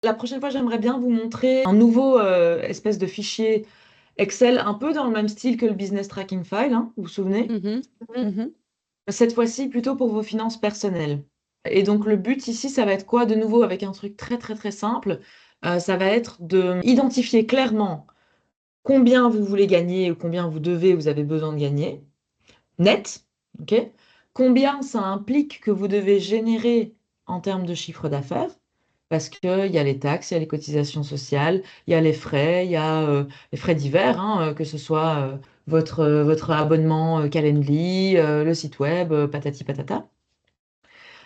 La prochaine fois, j'aimerais bien vous montrer un nouveau espèce de fichier Excel, un peu dans le même style que le Business Tracking File, hein, vous vous souvenez? Mhm, mhm. Cette fois-ci, plutôt pour vos finances personnelles. Et donc, le but ici, ça va être quoi? De nouveau, avec un truc très, très, très simple. Ça va être de identifier clairement combien vous voulez gagner ou combien vous avez besoin de gagner, net, ok? Combien ça implique que vous devez générer en termes de chiffre d'affaires, parce qu'il y a les taxes, il y a les cotisations sociales, il y a les frais, il y a les frais divers, hein, que ce soit votre abonnement Calendly, le site web, patati patata.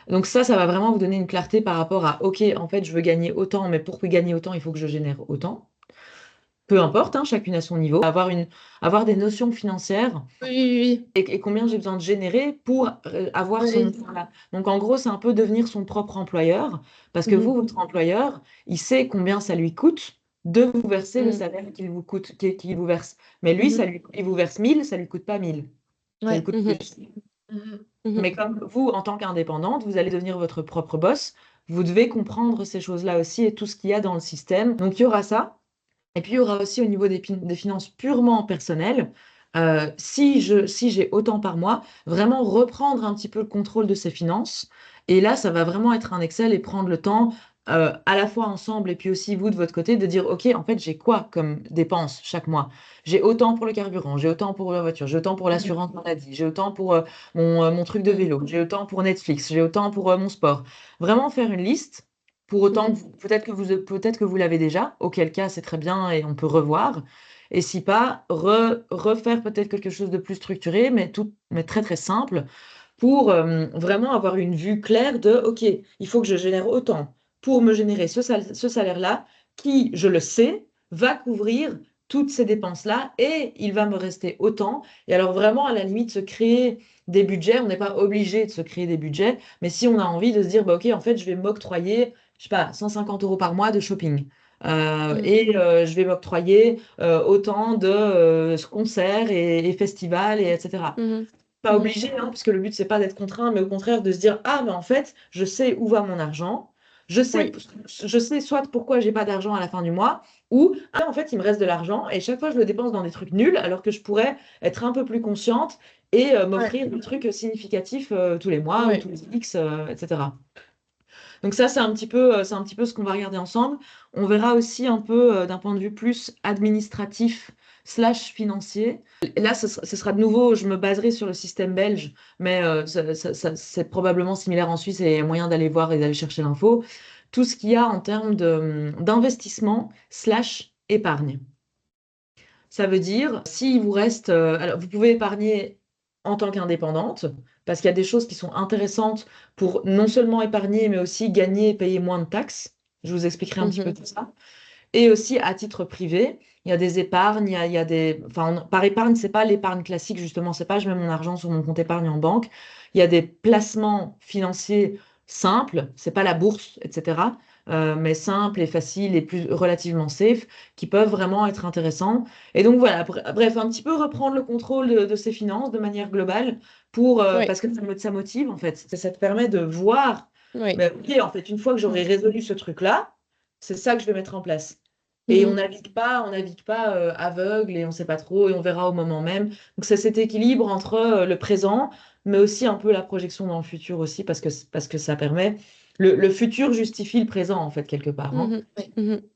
Donc ça va vraiment vous donner une clarté par rapport à, OK, en fait, je veux gagner autant, mais pour gagner autant, il faut que je génère autant. Peu importe, hein, chacune à son niveau. Avoir des notions financières Oui, oui, et combien j'ai besoin de générer pour avoir ce oui. montant-là. Donc en gros, c'est un peu devenir son propre employeur, parce que vous, Mhm, votre employeur, il sait combien ça lui coûte de vous verser le mhm, salaire qu'il vous coûte, qu'il vous verse. Mais lui, mhm. il vous verse 1000, ça lui coûte pas 1000, ça lui Ouais. coûte Mhm, plus. mhm, mhm. Mais comme vous, en tant qu'indépendante, vous allez devenir votre propre boss, vous devez comprendre ces choses-là aussi et tout ce qu'il y a dans le système. Donc il y aura ça. Et puis, il y aura aussi au niveau des finances purement personnelles, si j'ai autant par mois, vraiment reprendre un petit peu le contrôle de ses finances. Et là, ça va vraiment être un Excel et prendre le temps, à la fois ensemble et puis aussi vous de votre côté, de dire, OK, en fait, j'ai quoi comme dépenses chaque mois? J'ai autant pour le carburant, j'ai autant pour la voiture, j'ai autant pour Mhm, l'assurance maladie, j'ai autant pour mon truc de mhm, vélo, j'ai autant pour Netflix, j'ai autant pour mon sport. Vraiment faire une liste. Pour autant, mhm, peut-être que vous l'avez déjà, auquel cas c'est très bien et on peut revoir. Et si pas, refaire peut-être quelque chose de plus structuré, mais très très simple, pour vraiment avoir une vue claire de, OK, il faut que je génère autant pour me générer ce salaire-là, qui, je le sais, va couvrir toutes ces dépenses-là et il va me rester autant. Et alors vraiment, à la limite, se créer des budgets, on n'est pas obligé de se créer des budgets, mais si on a envie de se dire, bah, OK, en fait, je vais m'octroyer, je sais pas, 150 euros par mois de shopping. mhm, Je vais m'octroyer autant de concerts et festivals, et etc. mhm, Pas mhm, obligé, hein, parce que le but, c'est pas d'être contraint, mais au contraire de se dire, ah, mais en fait, je sais où va mon argent, je sais, oui. je sais soit pourquoi j'ai pas d'argent à la fin du mois, ou, ah, en fait, il me reste de l'argent, et chaque fois, je le dépense dans des trucs nuls, alors que je pourrais être un peu plus consciente et Ouais. m'offrir des trucs significatifs tous les mois ou Ouais. tous les X, etc. Donc ça, c'est un petit peu ce qu'on va regarder ensemble. On verra aussi un peu d'un point de vue plus administratif slash financier. Et là, ce sera de nouveau, je me baserai sur le système belge, mais c'est probablement similaire en Suisse et il y a moyen d'aller voir et d'aller chercher l'info. Tout ce qu'il y a en termes d'investissement slash épargne. Ça veut dire, s'il vous reste, alors vous pouvez épargner en tant qu'indépendante, parce qu'il y a des choses qui sont intéressantes pour non seulement épargner, mais aussi gagner et payer moins de taxes. Je vous expliquerai un petit peu Mhm, tout ça. Et aussi à titre privé, il y a des épargnes, il y a des, enfin, par épargne, c'est pas l'épargne classique justement, c'est pas je mets mon argent sur mon compte épargne en banque. Il y a des placements financiers simples, c'est pas la bourse, etc. Mais simples et faciles et plus relativement safe, qui peuvent vraiment être intéressants. Et donc voilà, bref, un petit peu reprendre le contrôle de ses finances de manière globale ouais. parce que ça motive en fait. Ça te permet de voir, Ouais. mais ok, en fait, une fois que j'aurai résolu ce truc-là, c'est ça que je vais mettre en place. Et Mhm, on navigue pas aveugle et on sait pas trop et on verra au moment même. Donc c'est cet équilibre entre le présent, mais aussi un peu la projection dans le futur aussi parce que ça permet. Le futur justifie le présent en fait quelque part, hein. mhm, mhm.